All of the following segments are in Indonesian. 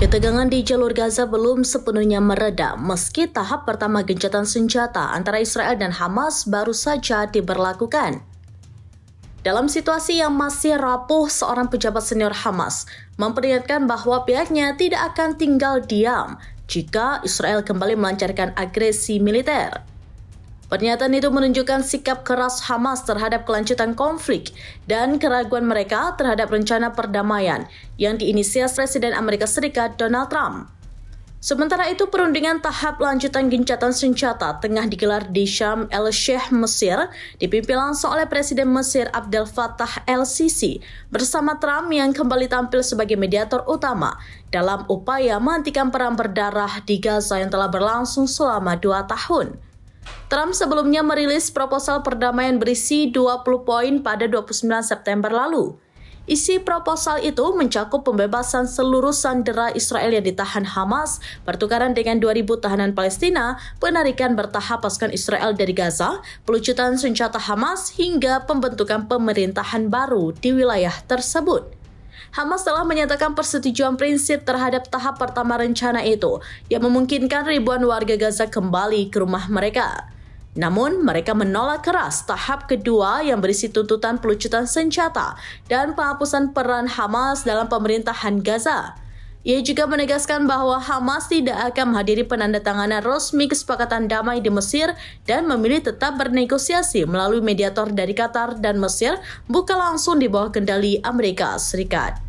Ketegangan di jalur Gaza belum sepenuhnya mereda meski tahap pertama gencatan senjata antara Israel dan Hamas baru saja diberlakukan. Dalam situasi yang masih rapuh, seorang pejabat senior Hamas memperingatkan bahwa pihaknya tidak akan tinggal diam jika Israel kembali melancarkan agresi militer. Pernyataan itu menunjukkan sikap keras Hamas terhadap kelanjutan konflik dan keraguan mereka terhadap rencana perdamaian yang diinisiasi Presiden Amerika Serikat Donald Trump. Sementara itu, perundingan tahap lanjutan gencatan senjata tengah digelar di Sharm el-Sheikh, Mesir, dipimpin langsung oleh Presiden Mesir Abdel Fattah el-Sisi bersama Trump yang kembali tampil sebagai mediator utama dalam upaya menghentikan perang berdarah di Gaza yang telah berlangsung selama 2 tahun. Trump sebelumnya merilis proposal perdamaian berisi 20 poin pada 29 September lalu. Isi proposal itu mencakup pembebasan seluruh sandera Israel yang ditahan Hamas, pertukaran dengan 2.000 tahanan Palestina, penarikan bertahap pasukan Israel dari Gaza, pelucutan senjata Hamas, hingga pembentukan pemerintahan baru di wilayah tersebut. Hamas telah menyatakan persetujuan prinsip terhadap tahap pertama rencana itu yang memungkinkan ribuan warga Gaza kembali ke rumah mereka. Namun, mereka menolak keras tahap kedua yang berisi tuntutan pelucutan senjata dan penghapusan peran Hamas dalam pemerintahan Gaza. Ia juga menegaskan bahwa Hamas tidak akan menghadiri penandatanganan resmi kesepakatan damai di Mesir dan memilih tetap bernegosiasi melalui mediator dari Qatar dan Mesir, bukan langsung di bawah kendali Amerika Serikat.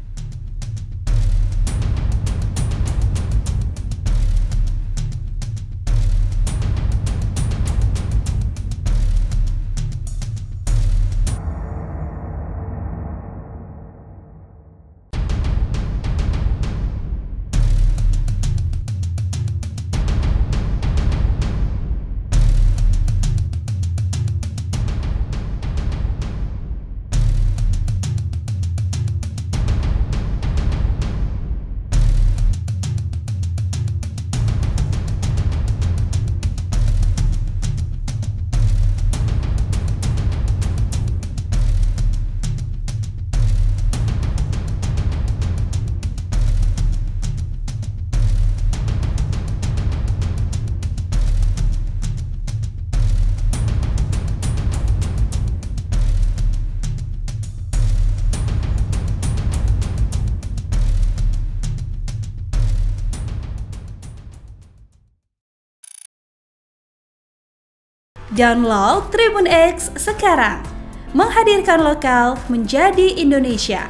Download Tribun X sekarang, menghadirkan lokal menjadi Indonesia.